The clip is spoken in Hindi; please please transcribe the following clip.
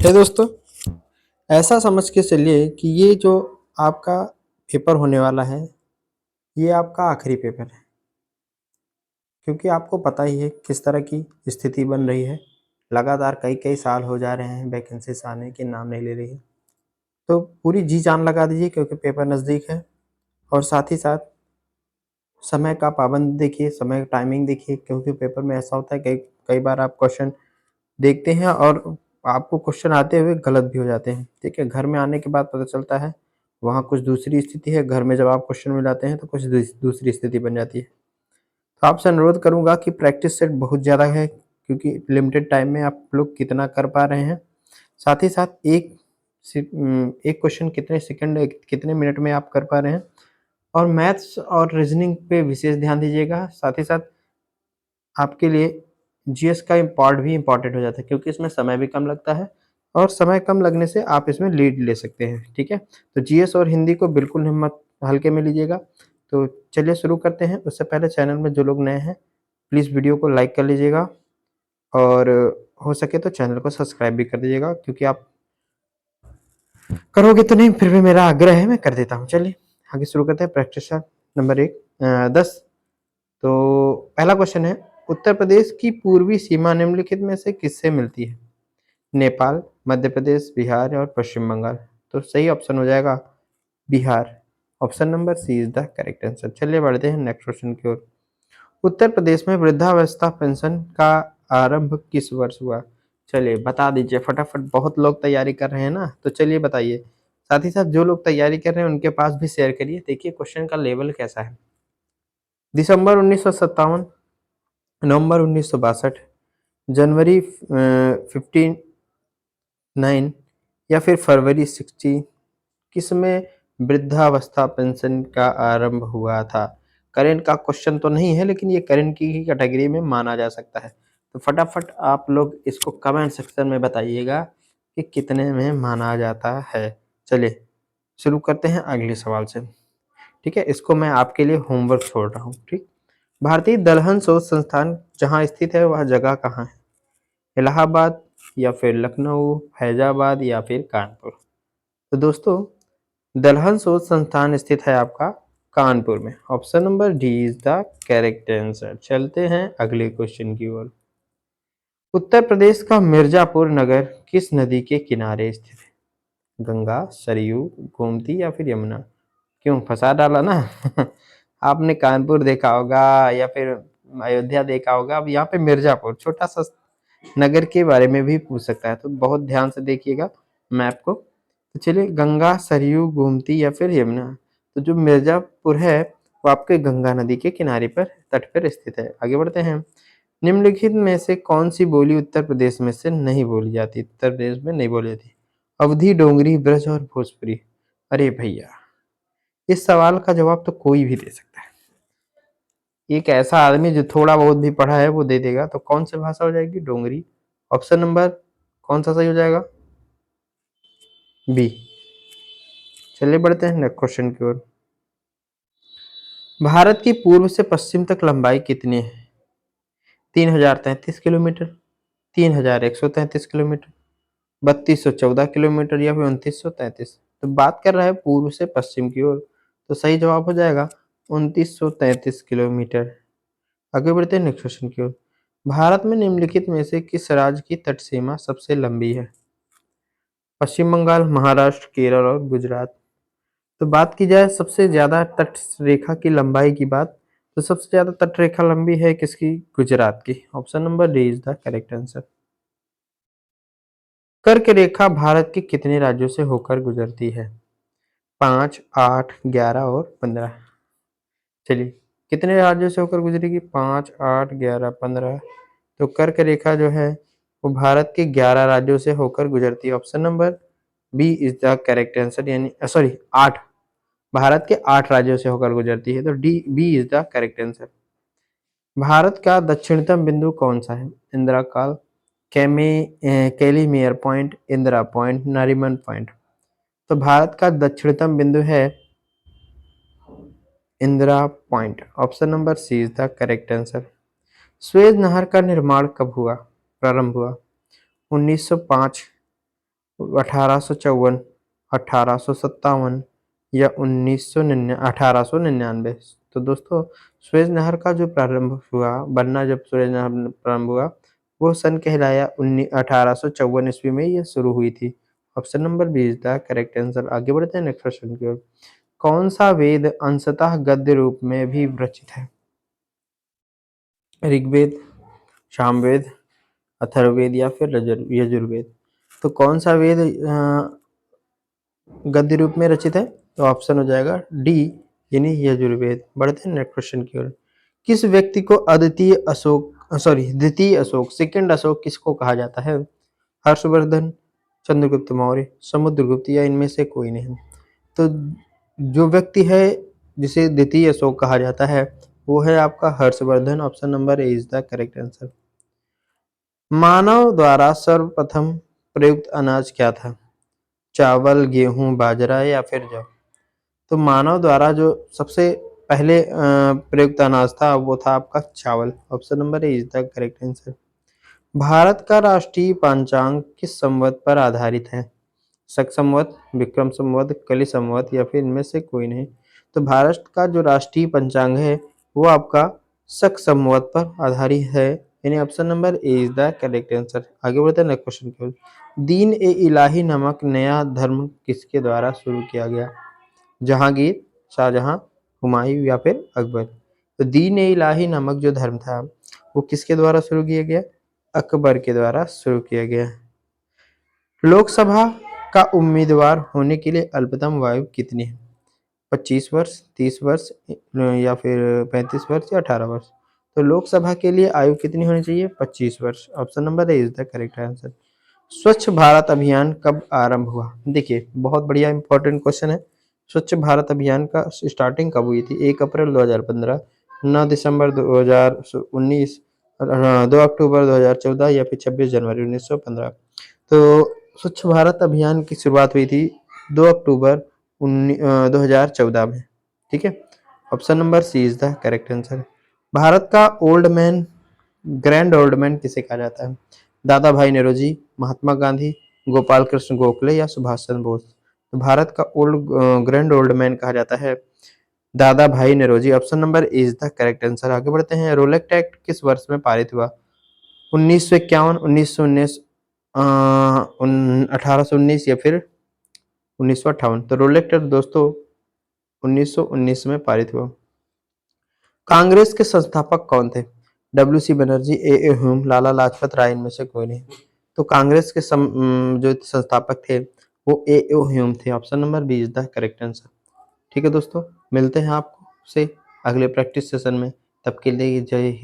है दोस्तों। ऐसा समझ के चलिए कि ये जो आपका पेपर होने वाला है, ये आपका आखिरी पेपर है। क्योंकि आपको पता ही है किस तरह की स्थिति बन रही है। लगातार कई-कई साल हो जा रहे हैं वैकेंसीज़ आने के नाम नहीं ले रही है। तो पूरी जी जान लगा दीजिए क्योंकि पेपर नज़दीक है और साथ ही साथ समय का पाबंद देखिए, समय टाइमिंग देखिए क्योंकि पेपर में ऐसा होता है कई कई बार आप क्वेश्चन देखते हैं और आपको क्वेश्चन आते हुए गलत भी हो जाते हैं, ठीक है? घर में आने के बाद पता चलता है, वहाँ कुछ दूसरी स्थिति है, घर में जब आप क्वेश्चन मिलाते हैं तो कुछ दूसरी स्थिति बन जाती है। तो आपसे अनुरोध करूँगा कि प्रैक्टिस सेट बहुत ज़्यादा है क्योंकि लिमिटेड टाइम में आप लोग कितना कर पा रहे हैं। साथ ही साथ एक क्वेश्चन कितने सेकंड कितने मिनट में आप कर पा रहे हैं और मैथ्स और रीज़निंग पे विशेष ध्यान दीजिएगा। साथ ही साथ आपके लिए जीएस का पार्ट भी इम्पोर्टेंट हो जाता है क्योंकि इसमें समय भी कम लगता है और समय कम लगने से आप इसमें लीड ले सकते हैं, ठीक है? तो जीएस और हिंदी को बिल्कुल हिम्मत हल्के में लीजिएगा। तो चलिए शुरू करते हैं। उससे पहले चैनल में जो लोग नए हैं, प्लीज़ वीडियो को लाइक कर लीजिएगा और हो सके तो चैनल को सब्सक्राइब भी कर दीजिएगा क्योंकि आप करोगे तो नहीं फिर भी मेरा आग्रह है, मैं कर देता हूँ। चलिए आगे शुरू करते हैं। Practice number 1 10। तो पहला क्वेश्चन है, उत्तर प्रदेश की पूर्वी सीमा निम्नलिखित में से किससे मिलती है? नेपाल, मध्य प्रदेश, बिहार और पश्चिम बंगाल। तो सही ऑप्शन हो जाएगा Bihar. Option number C is the correct answer. चलिए बढ़ते हैं नेक्स्ट क्वेश्चन की ओर। उत्तर प्रदेश में वृद्धावस्था पेंशन का आरंभ किस वर्ष हुआ? चलिए बता दीजिए फटाफट, बहुत लोग तैयारी कर रहे हैं ना, तो चलिए बताइए। साथ ही साथ जो लोग तैयारी कर रहे हैं उनके पास भी शेयर करिए, देखिए क्वेश्चन का लेवल कैसा है। दिसंबर 1957, नवंबर 1962, जनवरी 59 या फिर फरवरी 60, किसमें वृद्धावस्था पेंशन का आरंभ हुआ था? करंट का क्वेश्चन तो नहीं है लेकिन ये करंट की ही कैटेगरी में माना जा सकता है। तो फटाफट आप लोग इसको कमेंट सेक्शन में बताइएगा कि कितने में माना जाता है। चलिए शुरू करते हैं अगले सवाल से। ठीक है, इसको मैं आपके लिए होमवर्क छोड़ रहा हूँ। ठीक, भारतीय दलहन शोध संस्थान जहाँ स्थित है वह जगह कहाँ है? इलाहाबाद या फिर लखनऊ, फैजाबाद या फिर कानपुर। तो दोस्तों दलहन शोध संस्थान स्थित है आपका कानपुर में। Option number D is the correct answer. चलते हैं अगले क्वेश्चन की ओर। उत्तर प्रदेश का मिर्जापुर नगर किस नदी के किनारे स्थित है? गंगा, सरयू, गोमती या फिर यमुना। क्यों फंसा डाला ना? आपने कानपुर देखा होगा या फिर अयोध्या देखा होगा, अब यहाँ पे मिर्जापुर छोटा सा नगर के बारे में भी पूछ सकता है, तो बहुत ध्यान से देखिएगा मैप को। तो चलिए गंगा, सरयू, गोमती या फिर यमुना। तो जो मिर्जापुर है वो आपके गंगा नदी के किनारे पर तट पर स्थित है। आगे बढ़ते हैं। निम्नलिखित में से कौन सी बोली उत्तर प्रदेश में से नहीं बोली जाती? उत्तर प्रदेश में नहीं बोली जाती। अवधी, डोंगरी, ब्रज और भोजपुरी। अरे भैया, इस सवाल का जवाब तो कोई भी दे सकता है। एक ऐसा आदमी जो थोड़ा बहुत भी पढ़ा है वो दे देगा। तो कौन सी भाषा हो जाएगी? डोंगरी। ऑप्शन नंबर कौन सा सही हो जाएगा? बी। चलिए बढ़ते हैं नेक्स्ट क्वेश्चन की ओर। भारत की पूर्व से पश्चिम तक लंबाई कितनी है? 3033 किलोमीटर, 3133 किलोमीटर, 3214 किलोमीटर या फिर 2933। तो बात कर रहा है पूर्व से पश्चिम की ओर, तो सही जवाब हो जाएगा 2933 किलोमीटर। आगे बढ़ते हैं नेक्स्ट क्वेश्चन की ओर। भारत में निम्नलिखित में से किस राज्य की तट सीमा सबसे लंबी है? पश्चिम बंगाल, महाराष्ट्र, केरल और गुजरात। तो बात की जाए सबसे ज्यादा तट रेखा की लंबाई की बात, तो सबसे ज्यादा तट रेखा लंबी है किसकी? गुजरात की। Option number D is the correct answer. कर्क रेखा भारत के कितने राज्यों से होकर गुजरती है? 5, 8, 11 और 15। चलिए कितने राज्यों से होकर गुजरेगी? 5, 8, 11, 15। तो कर्क रेखा जो है वो भारत के 11 राज्यों से होकर गुजरती है। Option number B is the correct answer, यानी सॉरी 8, भारत के 8 राज्यों से होकर गुजरती है। तो D B is the correct answer. Bharat का दक्षिणतम बिंदु कौन सा है? Indira col, Calimere point, Indira point, Nariman point. तो भारत का दक्षिणतम बिंदु है Indira point. Option number C is the correct answer. Suez नहर का निर्माण कब हुआ, प्रारंभ हुआ? 1905, 1854, 1857 या 1899। तो दोस्तों सुएज नहर का जो प्रारंभ हुआ बनना, जब सुएज नहर प्रारंभ हुआ वो सन कहलाया 1854 ईस्वी में ये शुरू हुई थी। Option number B is the correct answer. आगे बढ़ते हैं नेक्स्ट क्वेश्चन की ओर। कौन सा वेद अंशतः गद्य रूप में भी रचित है? ऋग्वेद, सामवेद, अथर्ववेद या फिर यजुर्वेद। तो कौन सा वेद गद्य रूप में रचित है? तो ऑप्शन हो जाएगा डी, यानी यजुर्वेद। बढ़ते हैं नेक्स्ट क्वेश्चन की ओर। किस व्यक्ति को द्वितीय अशोक, सेकंड अशोक किसको कहा जाता है? हर्षवर्धन, चंद्रगुप्त मौर्य, समुद्रगुप्त या इनमें से कोई नहीं। तो जो व्यक्ति है जिसे द्वितीय अशोक कहा जाता है वो है आपका Harshvardhan. Option number A is the correct answer. मानव द्वारा सर्वप्रथम प्रयुक्त अनाज क्या था? चावल, गेहूं, बाजरा या फिर जौ। तो मानव द्वारा जो सबसे पहले प्रयुक्त अनाज था वो था आपका चावल। Option number A is the correct answer. Bharat का राष्ट्रीय पंचांग किस संवत पर आधारित है? शक संवत, विक्रम संवत, कलि संवत या फिर इनमें से कोई नहीं। तो भारत का जो राष्ट्रीय पंचांग है वो आपका शक संवत पर आधारित है, यानी option number A is the correct answer. आगे बढ़ते हैं नेक्स्ट क्वेश्चन की ओर। दीन ए इलाही नामक नया धर्म किसके द्वारा शुरू किया गया? जहांगीर, शाहजहां, हुमायूं या फिर अकबर। तो दीन ए इलाही नामक जो धर्म था वो किसके द्वारा शुरू किया गया? अकबर के द्वारा शुरू किया गया। लोकसभा का उम्मीदवार होने के लिए अल्पतम आयु कितनी है? 25 वर्ष, 30 वर्ष या फिर 35 वर्ष या 18 वर्ष। तो लोकसभा के लिए आयु कितनी होनी चाहिए? 25 वर्ष। Option number A is the correct answer. स्वच्छ भारत अभियान कब आरंभ हुआ? देखिए बहुत बढ़िया इंपॉर्टेंट क्वेश्चन है। स्वच्छ भारत अभियान का स्टार्टिंग कब हुई थी? 1 अप्रैल 2015, 9 दिसंबर 2019, 2 अक्टूबर 2014 या फिर 26 जनवरी 1915। तो स्वच्छ भारत अभियान की शुरुआत हुई थी 2 अक्टूबर 2014 में। ठीक है, option number C is the correct answer. Bharat का old man, grand old man किसे कहा जाता है? दादा भाई नेरोजी, महात्मा गांधी, गोपाल कृष्ण गोखले या सुभाष चंद्र बोस। तो भारत का ग्रैंड ओल्ड मैन कहा जाता है Dadabhai Naoroji. Option number is the correct answer. आगे बढ़ते हैं। रोलेक्ट एक्ट किस वर्ष में पारित हुआ? 1951, 1919, 1819 या फिर 1958। तो रोलेक्ट एक्ट दोस्तों 1919 में पारित हुआ। कांग्रेस के संस्थापक कौन थे? डब्ल्यू सी बनर्जी, ए ह्यूम, लाला लाजपत राय, इनमें से कोई नहीं। तो कांग्रेस के जो संस्थापक थे वो ए ह्यूम थे। Option number B is the correct answer. ठीक है दोस्तों, मिलते हैं आपसे अगले प्रैक्टिस सेशन में। तब के लिए जय हिंद।